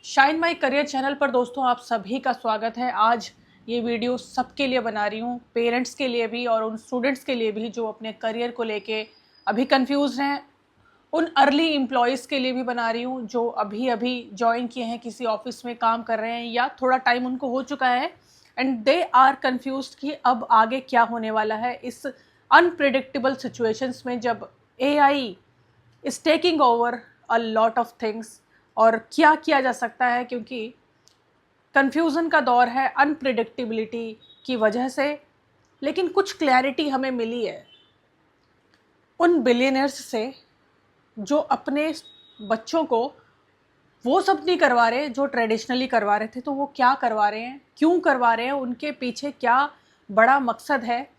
Shine my career channel पर दोस्तों आप सभी का स्वागत है। आज ये वीडियो सबके लिए बना रही हूँ, पेरेंट्स के लिए भी और उन स्टूडेंट्स के लिए भी जो अपने करियर को लेके अभी कंफ्यूज हैं। उन अर्ली एम्प्लॉयज़ के लिए भी बना रही हूँ जो अभी अभी ज्वाइन किए हैं, किसी ऑफिस में काम कर रहे हैं या थोड़ा टाइम उनको हो चुका है एंड दे आर कन्फ्यूज कि अब आगे क्या होने वाला है इस अनप्रिडिक्टेबल सिचुएशंस में जब AI is taking over a lot of things और क्या किया जा सकता है, क्योंकि कन्फ्यूज़न का दौर है अनप्रिडिक्टेबिलिटी की वजह से। लेकिन कुछ क्लैरिटी हमें मिली है उन बिलियनर्स से जो अपने बच्चों को वो सब नहीं करवा रहे जो ट्रेडिशनली करवा रहे थे। तो वो क्या करवा रहे हैं, क्यों करवा रहे हैं, उनके पीछे क्या बड़ा मकसद है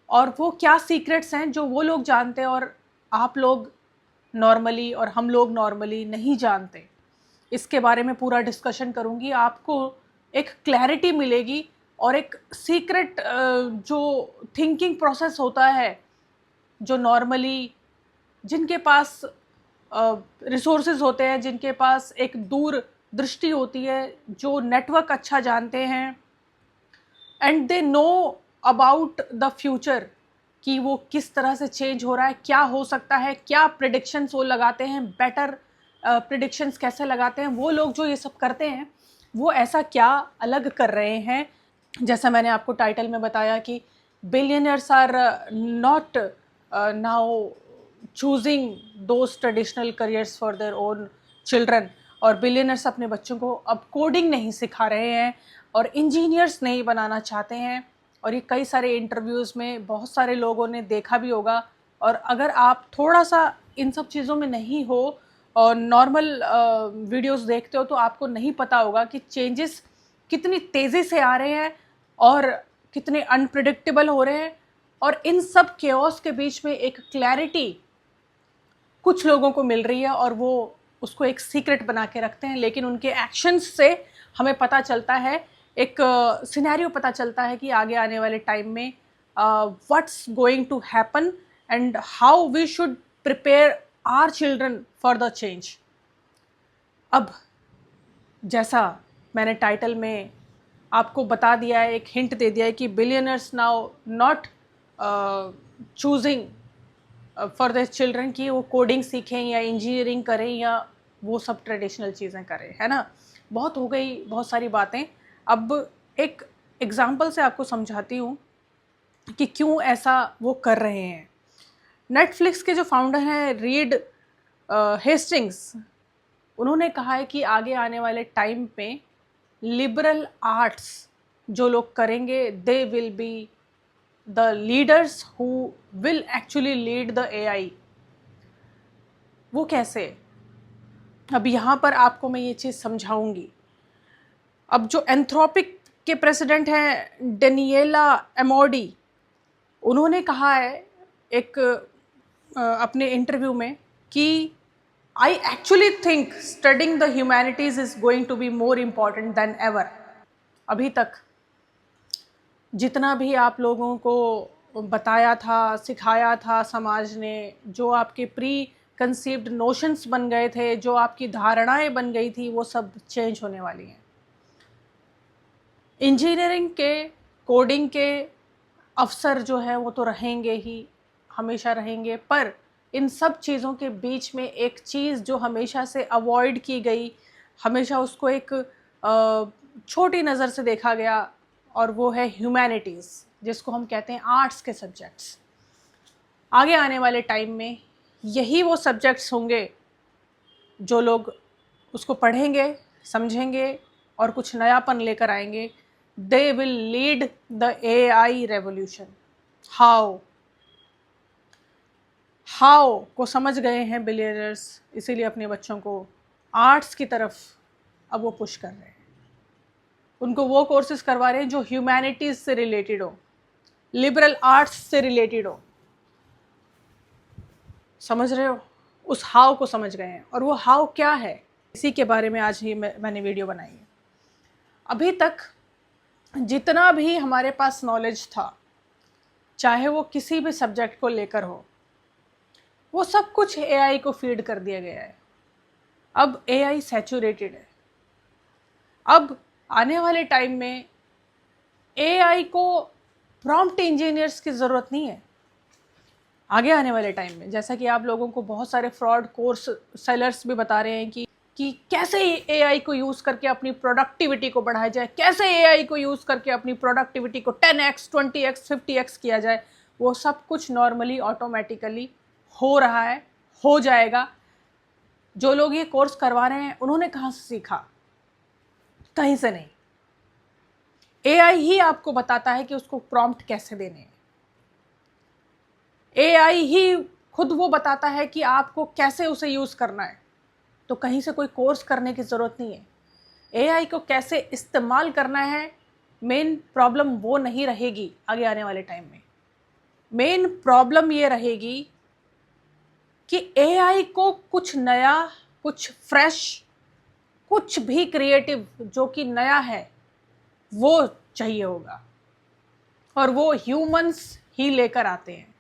और वो क्या सीक्रेट्स हैं जो वो लोग जानते हैं और आप लोग नॉर्मली और हम लोग नॉर्मली नहीं जानते। इसके बारे में पूरा डिस्कशन करूँगी, आपको एक क्लैरिटी मिलेगी और एक सीक्रेट जो थिंकिंग प्रोसेस होता है जो नॉर्मली जिनके पास रिसोर्सेज होते हैं, जिनके पास एक दूर दृष्टि होती है, जो नेटवर्क अच्छा जानते हैं and they know about the future कि वो किस तरह से चेंज हो रहा है, क्या हो सकता है, क्या प्रिडिक्शंस वो लगाते हैं, बेटर प्रिडिक्शंस कैसे लगाते हैं। वो लोग जो ये सब करते हैं वो ऐसा क्या अलग कर रहे हैं। जैसा मैंने आपको टाइटल में बताया कि billionaires are not now choosing those traditional careers for their own children, और बिलियनर्स अपने बच्चों को अब कोडिंग नहीं सिखा रहे हैं और इंजीनियर्स नहीं बनाना चाहते हैं। और ये कई सारे इंटरव्यूज़ में बहुत सारे लोगों ने देखा भी होगा। और अगर आप थोड़ा सा इन सब चीज़ों में नहीं हो और नॉर्मल वीडियोस देखते हो तो आपको नहीं पता होगा कि चेंजेस कितनी तेज़ी से आ रहे हैं और कितने अनप्रिडिक्टेबल हो रहे हैं। और इन सब केओस के बीच में एक क्लैरिटी कुछ लोगों को मिल रही है और वो उसको एक सीक्रेट बना के रखते हैं, लेकिन उनके एक्शंस से हमें पता चलता है, एक सिनेरियो पता चलता है कि आगे आने वाले टाइम में what's going to happen and how we should prepare our children for the change. अब जैसा मैंने टाइटल में आपको बता दिया है, एक हिंट दे दिया है कि billionaires now not choosing for the children कि वो कोडिंग सीखें या इंजीनियरिंग करें या वो सब ट्रेडिशनल चीज़ें करें, है ना। बहुत हो गई, बहुत सारी बातें। अब एक एग्जांपल से आपको समझाती हूँ कि क्यों ऐसा वो कर रहे हैं। नेटफ्लिक्स के जो फाउंडर हैं रीड हेस्टिंग्स, उन्होंने कहा है कि आगे आने वाले टाइम पे लिबरल आर्ट्स जो लोग करेंगे they will be the leaders who will actually lead the AI। वो कैसे, अब यहाँ पर आपको मैं ये चीज़ समझाऊंगी। अब जो एंथ्रोपिक के प्रेसिडेंट हैं डेनिएला एमोडी, उन्होंने कहा है एक अपने इंटरव्यू में कि I actually think studying the humanities is going to be more important than ever. अभी तक जितना भी आप लोगों को बताया था, सिखाया था समाज ने, जो आपके प्री कंसीव्ड नोशंस बन गए थे, जो आपकी धारणाएं बन गई थी, वो सब चेंज होने वाली हैं। इंजीनियरिंग के, कोडिंग के अफसर जो हैं वो तो रहेंगे ही, हमेशा रहेंगे, पर इन सब चीज़ों के बीच में एक चीज़ जो हमेशा से अवॉइड की गई, हमेशा उसको एक छोटी नज़र से देखा गया, और वो है ह्यूमैनिटीज़, जिसको हम कहते हैं आर्ट्स के सब्जेक्ट्स। आगे आने वाले टाइम में यही वो सब्जेक्ट्स होंगे जो लोग उसको पढ़ेंगे, समझेंगे और कुछ नयापन लेकर आएंगे। They will lead the AI revolution. How को समझ गए हैं बिलियनर्स, इसीलिए अपने बच्चों को आर्ट्स की तरफ अब वो पुश कर रहे हैं। उनको वो कोर्सेज करवा रहे हैं जो ह्यूमैनिटीज़ से रिलेटेड हो, लिबरल आर्ट्स से रिलेटेड हो। समझ रहे हो, उस हाउ को समझ गए हैं। और वो हाउ क्या है, इसी के बारे में आज ही मैंने वीडियो बनाई है। अभी तक जितना भी हमारे पास नॉलेज था, चाहे वो किसी भी सब्जेक्ट को लेकर हो, वो सब कुछ AI को फीड कर दिया गया है। अब AI सैचुरेटेड है, अब आने वाले टाइम में एआई को प्रॉम्प्ट इंजीनियर्स की ज़रूरत नहीं है। आगे आने वाले टाइम में, जैसा कि आप लोगों को बहुत सारे फ्रॉड कोर्स सेलर्स भी बता रहे हैं कि कैसे एआई को यूज़ करके अपनी प्रोडक्टिविटी को बढ़ाया जाए, कैसे एआई को यूज़ करके अपनी प्रोडक्टिविटी को 10x 20x 50x किया जाए, वो सब कुछ नॉर्मली ऑटोमेटिकली हो रहा है, हो जाएगा। जो लोग ये कोर्स करवा रहे हैं उन्होंने कहाँ से सीखा? कहीं से नहीं। एआई ही आपको बताता है कि उसको प्रॉम्प्ट कैसे देने हैं। एआई ही खुद वो बताता है कि आपको कैसे उसे यूज़ करना है। तो कहीं से कोई कोर्स करने की ज़रूरत नहीं है। एआई को कैसे इस्तेमाल करना है, मेन प्रॉब्लम वो नहीं रहेगी आगे आने वाले टाइम में। मेन प्रॉब्लम ये रहेगी कि एआई को कुछ नया, कुछ फ्रेश, कुछ भी क्रिएटिव जो कि नया है वो चाहिए होगा, और वो ह्यूमंस ही लेकर आते हैं।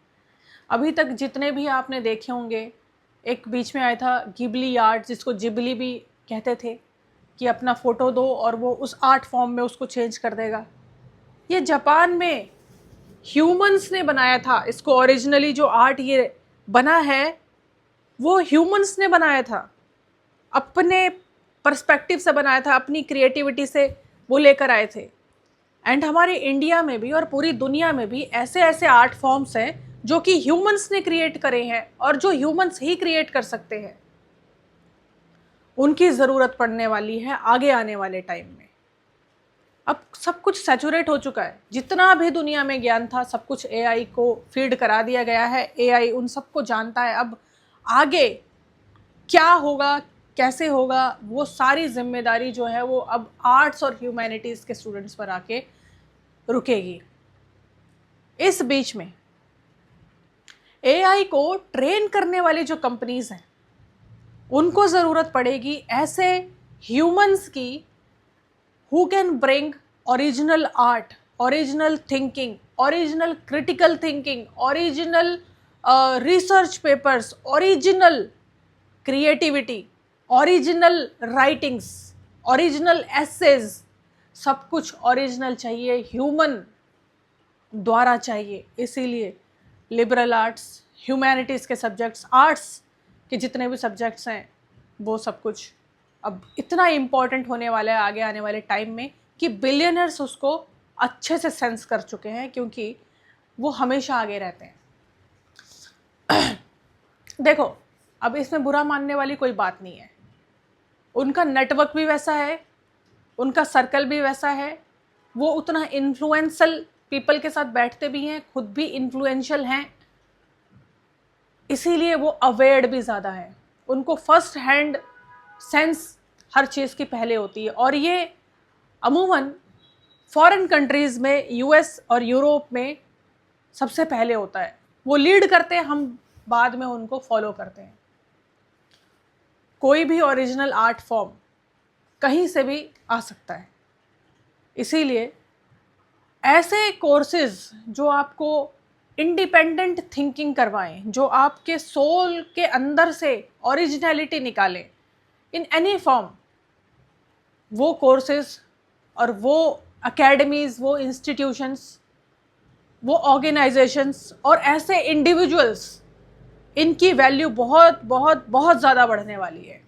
अभी तक जितने भी आपने देखे होंगे, एक बीच में आया था गिबली आर्ट, जिसको जिबली भी कहते थे, कि अपना फ़ोटो दो और वो उस आर्ट फॉर्म में उसको चेंज कर देगा। ये जापान में ह्यूमंस ने बनाया था इसको। ओरिजिनली जो आर्ट ये बना है वो ह्यूमंस ने बनाया था, अपने पर्सपेक्टिव से बनाया था, अपनी क्रिएटिविटी से वो लेकर आए थे। एंड हमारे इंडिया में भी और पूरी दुनिया में भी ऐसे ऐसे आर्ट फॉर्म्स हैं जो कि ह्यूमंस ने क्रिएट करे हैं और जो ह्यूमंस ही क्रिएट कर सकते हैं। उनकी ज़रूरत पड़ने वाली है आगे आने वाले टाइम में। अब सब कुछ सैचुरेट हो चुका है, जितना भी दुनिया में ज्ञान था सब कुछ एआई को फीड करा दिया गया है। एआई उन सबको जानता है। अब आगे क्या होगा, कैसे होगा, वो सारी जिम्मेदारी जो है वो अब आर्ट्स और ह्यूमैनिटीज़ के स्टूडेंट्स पर आके रुकेगी। इस बीच में एआई को ट्रेन करने वाली जो कंपनीज हैं उनको ज़रूरत पड़ेगी ऐसे ह्यूमंस की who can bring original art, original thinking, original critical thinking, original research papers, original creativity, original writings, original essays, सब कुछ ओरिजिनल चाहिए, ह्यूमन द्वारा चाहिए। इसीलिए लिबरल आर्ट्स, ह्यूमैनिटीज़ के सब्जेक्ट्स, आर्ट्स के जितने भी सब्जेक्ट्स हैं वो सब कुछ अब इतना इम्पॉर्टेंट होने वाला है आगे आने वाले टाइम में कि बिलियनर्स उसको अच्छे से सेंस कर चुके हैं, क्योंकि वो हमेशा आगे रहते हैं। देखो, अब इसमें बुरा मानने वाली कोई बात नहीं है। उनका नेटवर्क भी वैसा है, उनका सर्कल भी वैसा है, वो उतना इन्फ्लुएंशियल पीपल के साथ बैठते भी हैं, खुद भी इन्फ्लुएंशियल हैं, इसीलिए वो अवेयर्ड भी ज़्यादा है। उनको फर्स्ट हैंड सेंस हर चीज़ की पहले होती है। और ये अमूमन फॉरेन कंट्रीज़ में, यूएस और यूरोप में सबसे पहले होता है। वो लीड करते हैं, हम बाद में उनको फॉलो करते हैं। कोई भी ओरिजिनल आर्ट फॉर्म कहीं से भी आ सकता है। इसीलिए ऐसे कोर्सेज जो आपको इंडिपेंडेंट थिंकिंग करवाएं, जो आपके सोल के अंदर से ओरिजिनलिटी निकालें इन एनी फॉर्म, वो कोर्सेज और वो एकेडमीज़, वो इंस्टीट्यूशंस, वो ऑर्गेनाइजेशंस और ऐसे इंडिविजुअल्स, इनकी वैल्यू बहुत बहुत बहुत ज़्यादा बढ़ने वाली है।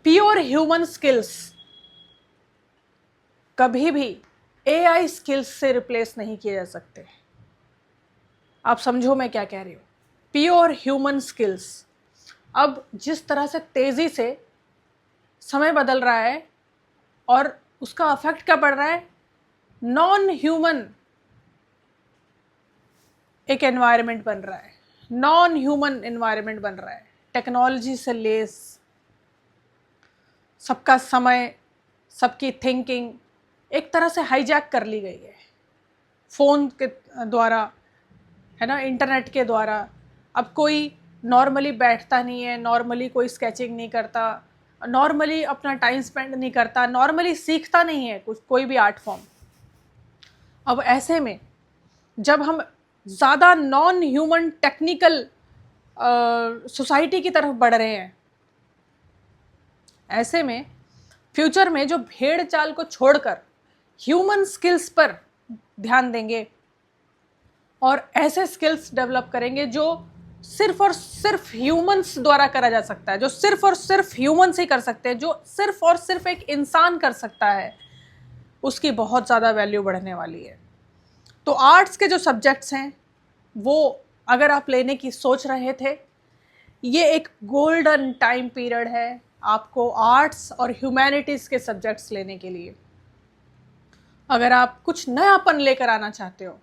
प्योर ह्यूमन स्किल्स कभी भी एआई स्किल्स से रिप्लेस नहीं किए जा सकते। आप समझो मैं क्या कह रही हूँ। प्योर ह्यूमन स्किल्स, अब जिस तरह से तेज़ी से समय बदल रहा है और उसका अफेक्ट क्या पड़ रहा है, नॉन ह्यूमन एक एनवायरनमेंट बन रहा है, नॉन ह्यूमन एनवायरनमेंट बन रहा है, टेक्नोलॉजी से लेस। सबका समय, सबकी थिंकिंग एक तरह से हाईजैक कर ली गई है फ़ोन के द्वारा, है ना, इंटरनेट के द्वारा। अब कोई नॉर्मली बैठता नहीं है, नॉर्मली कोई स्केचिंग नहीं करता, नॉर्मली अपना टाइम स्पेंड नहीं करता, नॉर्मली सीखता नहीं है कुछ, कोई भी आर्ट फॉर्म। अब ऐसे में जब हम ज़्यादा नॉन ह्यूमन टेक्निकल सोसाइटी की तरफ बढ़ रहे हैं, ऐसे में फ्यूचर में जो भेड़ चाल को छोड़कर ह्यूमन स्किल्स पर ध्यान देंगे और ऐसे स्किल्स डेवलप करेंगे जो सिर्फ और सिर्फ ह्यूमंस द्वारा करा जा सकता है, जो सिर्फ और सिर्फ ह्यूमंस ही कर सकते हैं, जो सिर्फ और सिर्फ एक इंसान कर सकता है, उसकी बहुत ज़्यादा वैल्यू बढ़ने वाली है। तो आर्ट्स के जो सब्जेक्ट्स हैं वो अगर आप लेने की सोच रहे थे, ये एक गोल्डन टाइम पीरियड है आपको आर्ट्स और ह्यूमैनिटीज़ के सब्जेक्ट्स लेने के लिए। अगर आप कुछ नयापन लेकर आना चाहते हो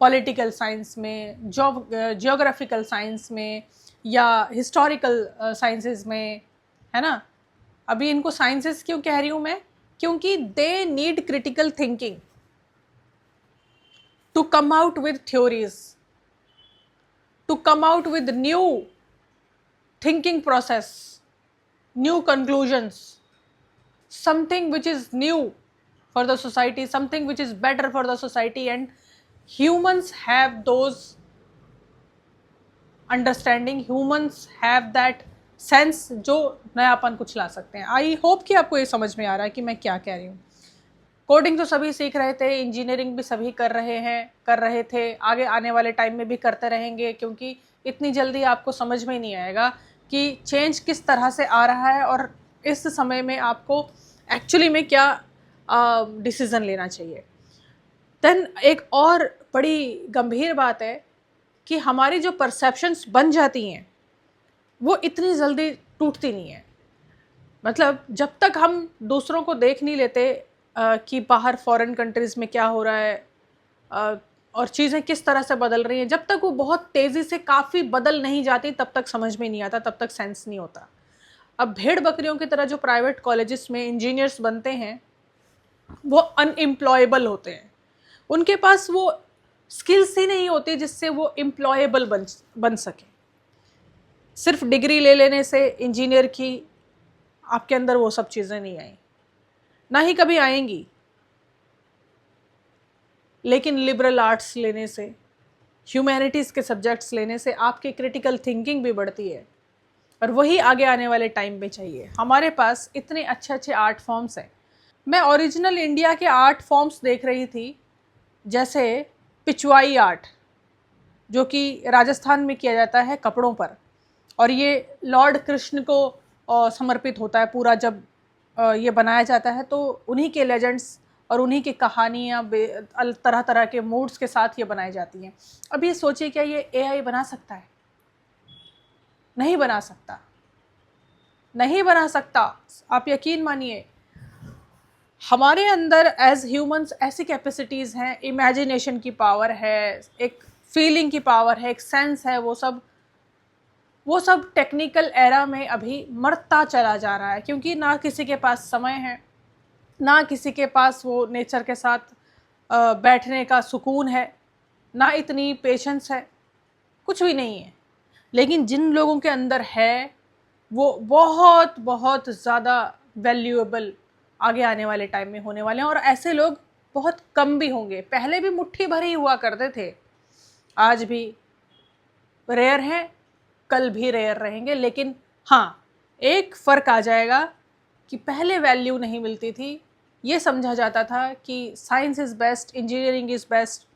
पॉलिटिकल साइंस में, जियोग्राफिकल साइंस में या हिस्टोरिकल साइंसेस में, है ना। अभी इनको साइंसेस क्यों कह रही हूँ मैं, क्योंकि they need critical thinking to come out with theories, to come out with new thinking process, new conclusions, something which is new for the society, something which is better for the society, and humans have those understanding, humans have that sense जो नयापन कुछ ला सकते हैं। I hope कि आपको ये समझ में आ रहा है कि मैं क्या कह रही हूँ। कोडिंग तो सभी सीख रहे थे, इंजीनियरिंग भी सभी कर रहे थे, आगे आने वाले टाइम में भी करते रहेंगे, क्योंकि इतनी जल्दी आपको समझ में नहीं आएगा कि चेंज किस तरह से आ रहा है और इस समय में आपको एक्चुअली में क्या डिसीज़न लेना चाहिए। देन एक और बड़ी गंभीर बात है कि हमारी जो परसेप्शंस बन जाती हैं वो इतनी जल्दी टूटती नहीं है। मतलब जब तक हम दूसरों को देख नहीं लेते कि बाहर फॉरेन कंट्रीज़ में क्या हो रहा है और चीज़ें किस तरह से बदल रही हैं, जब तक वो बहुत तेज़ी से काफ़ी बदल नहीं जाती तब तक समझ में नहीं आता, तब तक सेंस नहीं होता। अब भेड़ बकरियों की तरह जो प्राइवेट कॉलेजेस में इंजीनियर्स बनते हैं वो अनएम्प्लॉयबल होते हैं, उनके पास वो स्किल्स ही नहीं होती जिससे वो एम्प्लॉयबल बन सके। सिर्फ डिग्री ले लेने से इंजीनियर की आपके अंदर वो सब चीज़ें नहीं आई, ना ही कभी आएंगी। लेकिन लिबरल आर्ट्स लेने से, ह्यूमैनिटीज़ के सब्जेक्ट्स लेने से आपकी क्रिटिकल थिंकिंग भी बढ़ती है, और वही आगे आने वाले टाइम में चाहिए। हमारे पास इतने अच्छे अच्छे आर्ट फॉर्म्स हैं। मैं ओरिजिनल इंडिया के आर्ट फॉर्म्स देख रही थी, जैसे पिछवाई आर्ट जो कि राजस्थान में किया जाता है कपड़ों पर, और ये लॉर्ड कृष्ण को समर्पित होता है पूरा। जब ये बनाया जाता है तो उन्हीं के लेजेंड्स और उन्हीं की कहानियाँ तरह तरह के मूड्स के साथ ये बनाई जाती हैं। अब ये सोचिए, क्या ये एआई बना सकता है? नहीं बना सकता, नहीं बना सकता। आप यकीन मानिए, हमारे अंदर एज ह्यूमंस ऐसी कैपेसिटीज़ हैं, इमेजिनेशन की पावर है, एक फीलिंग की पावर है, एक सेंस है, वो सब टेक्निकल एरा में अभी मरता चला जा रहा है, क्योंकि ना किसी के पास समय है, ना किसी के पास वो नेचर के साथ बैठने का सुकून है, ना इतनी पेशेंस है, कुछ भी नहीं है। लेकिन जिन लोगों के अंदर है वो बहुत बहुत ज़्यादा वैल्यूएबल आगे आने वाले टाइम में होने वाले हैं, और ऐसे लोग बहुत कम भी होंगे। पहले भी मुट्ठी भर ही हुआ करते थे, आज भी रेयर हैं, कल भी रेयर रहेंगे। लेकिन हाँ, एक फ़र्क आ जाएगा कि पहले वैल्यू नहीं मिलती थी, ये समझा जाता था कि science is best, engineering is best,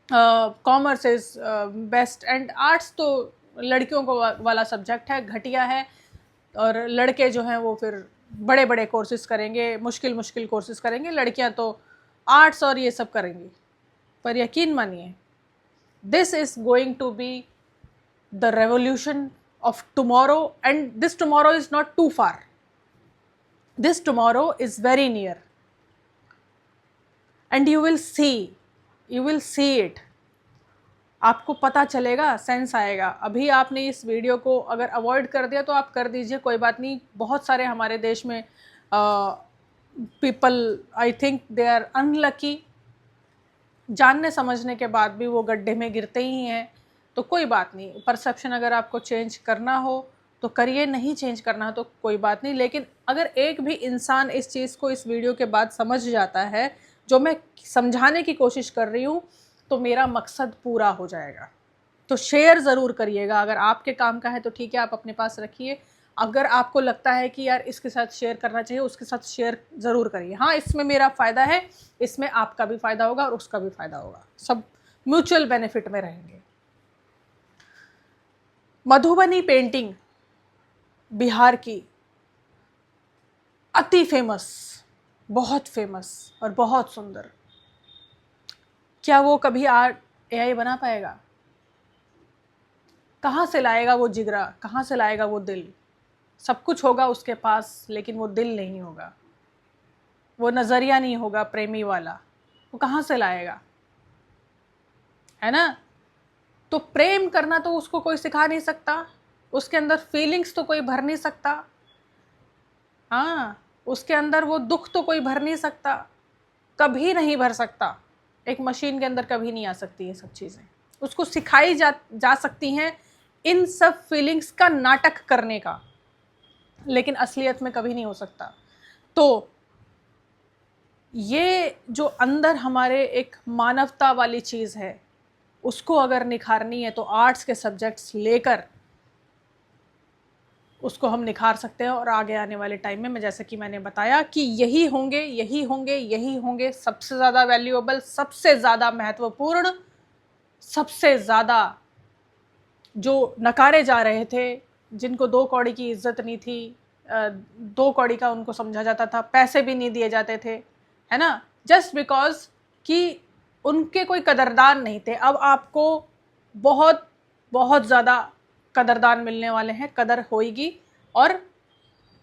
commerce is best, and arts तो लड़कियों को वाला सब्जेक्ट है, घटिया है, और लड़के जो हैं वो फिर बड़े बड़े कोर्सेज करेंगे, मुश्किल कोर्सेज करेंगे, लड़कियां तो आर्ट्स और ये सब करेंगी। पर यकीन मानिए, this is going to be the revolution of tomorrow, and this tomorrow is not too far, this tomorrow is very near, and you will see it. आपको पता चलेगा, सेंस आएगा। अभी आपने इस वीडियो को अगर अवॉइड कर दिया तो आप कर दीजिए, कोई बात नहीं। बहुत सारे हमारे देश में people, I think they are unlucky, जानने समझने के बाद भी वो गड्ढे में गिरते ही हैं। तो कोई बात नहीं, परसेप्शन अगर आपको चेंज करना हो तो करिए, नहीं चेंज करना हो तो कोई बात नहीं। लेकिन अगर एक भी इंसान इस चीज़ को इस वीडियो के बाद समझ जाता है जो मैं समझाने की कोशिश कर रही हूँ, तो मेरा मकसद पूरा हो जाएगा। तो शेयर ज़रूर करिएगा, अगर आपके काम का है तो ठीक है, आप अपने पास रखिए। अगर आपको लगता है कि यार इसके साथ शेयर करना चाहिए, उसके साथ शेयर ज़रूर करिए। हाँ, इसमें मेरा फ़ायदा है, इसमें आपका भी फ़ायदा होगा और उसका भी फ़ायदा होगा, सब म्यूचुअल बेनिफिट में रहेंगे। मधुबनी पेंटिंग बिहार की अति फेमस, बहुत फेमस और बहुत सुंदर। क्या वो कभी आर्ट एआई बना पाएगा? कहाँ से लाएगा वो जिगरा, कहाँ से लाएगा वो दिल? सब कुछ होगा उसके पास, लेकिन वो दिल नहीं होगा, वो नज़रिया नहीं होगा प्रेमी वाला, वो कहाँ से लाएगा? है ना? तो प्रेम करना तो उसको कोई सिखा नहीं सकता, उसके अंदर फीलिंग्स तो कोई भर नहीं सकता, हाँ, उसके अंदर वो दुख तो कोई भर नहीं सकता, कभी नहीं भर सकता। एक मशीन के अंदर कभी नहीं आ सकती ये सब चीज़ें। उसको सिखाई जा सकती हैं इन सब फीलिंग्स का नाटक करने का, लेकिन असलियत में कभी नहीं हो सकता। तो ये जो अंदर हमारे एक मानवता वाली चीज़ है, उसको अगर निखारनी है तो आर्ट्स के सब्जेक्ट्स लेकर उसको हम निखार सकते हैं। और आगे आने वाले टाइम में, मैं जैसे कि मैंने बताया कि यही होंगे, यही होंगे, यही होंगे सबसे ज़्यादा वैल्यूएबल, सबसे ज़्यादा महत्वपूर्ण, सबसे ज़्यादा जो नकारे जा रहे थे, जिनको 2 कौड़ी की इज्जत नहीं थी, 2 कौड़ी का उनको समझा जाता था, पैसे भी नहीं दिए जाते थे, है ना, जस्ट बिकॉज कि उनके कोई कदरदान नहीं थे। अब आपको बहुत बहुत ज़्यादा कदरदान मिलने वाले हैं, कदर होएगी, और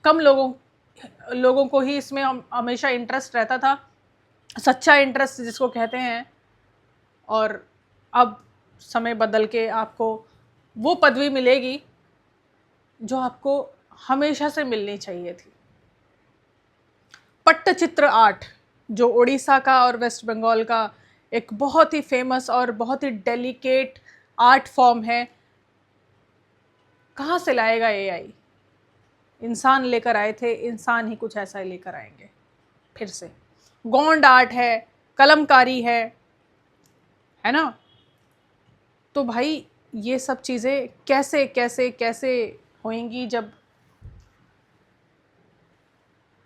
कम लोगों को ही इसमें हमेशा इंटरेस्ट रहता था, सच्चा इंटरेस्ट जिसको कहते हैं। और अब समय बदल के आपको वो पदवी मिलेगी जो आपको हमेशा से मिलनी चाहिए थी। पट्टचित्र आर्ट, जो उड़ीसा का और वेस्ट बंगाल का एक बहुत ही फेमस और बहुत ही डेलिकेट आर्ट फॉर्म है, कहाँ से लाएगा एआई? इंसान लेकर आए थे, इंसान ही कुछ ऐसा ही लेकर आएंगे फिर से। गोंड आर्ट है, कलमकारी है ना? तो भाई ये सब चीज़ें कैसे कैसे कैसे होंगी जब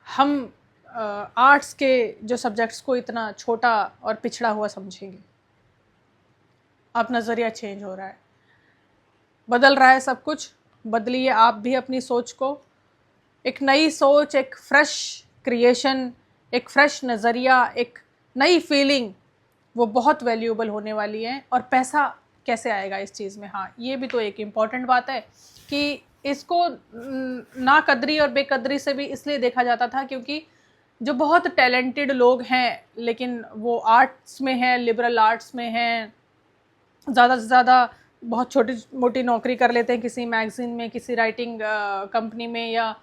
हम आर्ट्स के जो सब्जेक्ट्स को इतना छोटा और पिछड़ा हुआ समझेंगे। अब नज़रिया चेंज हो रहा है, बदल रहा है सब कुछ। बदलिए आप भी अपनी सोच को, एक नई सोच, एक फ्रेश क्रिएशन, एक फ्रेश नज़रिया, एक नई फीलिंग, वो बहुत वैल्यूएबल होने वाली है। और पैसा कैसे आएगा इस चीज़ में? हाँ, ये भी तो एक इम्पॉर्टेंट बात है कि इसको नाकदरी और बेकदरी से भी इसलिए देखा जाता था क्योंकि जो बहुत टैलेंटेड लोग हैं लेकिन वो आर्ट्स में हैं, लिबरल आर्ट्स में हैं, ज़्यादा से ज़्यादा बहुत छोटी मोटी नौकरी कर लेते हैं किसी मैगज़ीन में, किसी राइटिंग कंपनी में, या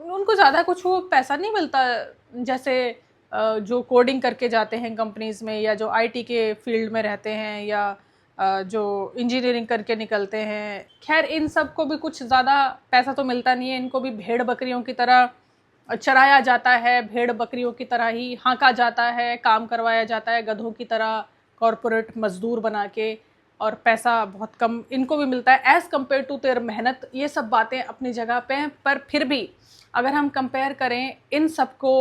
उनको ज़्यादा कुछ वो पैसा नहीं मिलता जैसे जो कोडिंग करके जाते हैं कंपनीज़ में, या जो आईटी के फील्ड में रहते हैं, या जो इंजीनियरिंग करके निकलते हैं। खैर, इन सब को भी कुछ ज़्यादा पैसा तो मिलता नहीं है, इनको भी भेड़ बकरियों की तरह चराया जाता है, भेड़ बकरियों की तरह ही हाँका जाता है, काम करवाया जाता है गधों की तरह, कॉरपोरेट मजदूर बना के, और पैसा बहुत कम इनको भी मिलता है एज़ कम्पेयर टू देयर मेहनत। ये सब बातें अपनी जगह पे हैं, पर फिर भी अगर हम कंपेयर करें इन सब को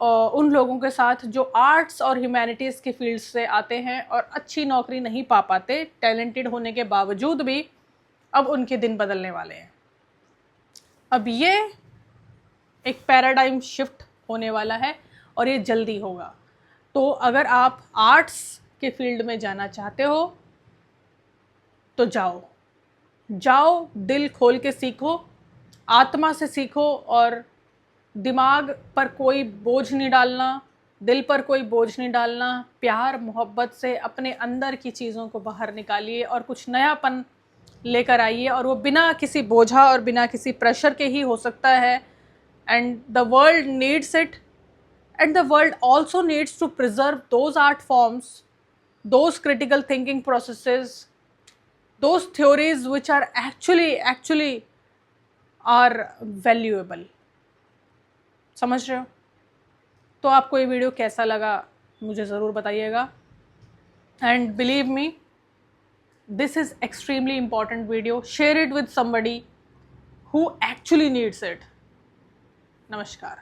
उन लोगों के साथ जो आर्ट्स और ह्यूमैनिटीज़ की फील्ड से आते हैं और अच्छी नौकरी नहीं पा पाते, टैलेंटेड होने के बावजूद भी, अब उनके दिन बदलने वाले हैं। अब ये एक पैराडाइम शिफ्ट होने वाला है और ये जल्दी होगा। तो अगर आप आर्ट्स के फील्ड में जाना चाहते हो तो जाओ, दिल खोल के सीखो, आत्मा से सीखो, और दिमाग पर कोई बोझ नहीं डालना, दिल पर कोई बोझ नहीं डालना। प्यार मोहब्बत से अपने अंदर की चीज़ों को बाहर निकालिए और कुछ नयापन लेकर आइए, और वो बिना किसी बोझा और बिना किसी प्रेशर के ही हो सकता है। And the world needs it, and the world also needs to preserve those art forms, those critical thinking processes, those theories which are actually are valuable। समझ रहे हो? तो आपको ये वीडियो कैसा लगा मुझे ज़रूर बताइएगा। And believe me, this is extremely important video. Share it with somebody who actually needs it. नमस्कार.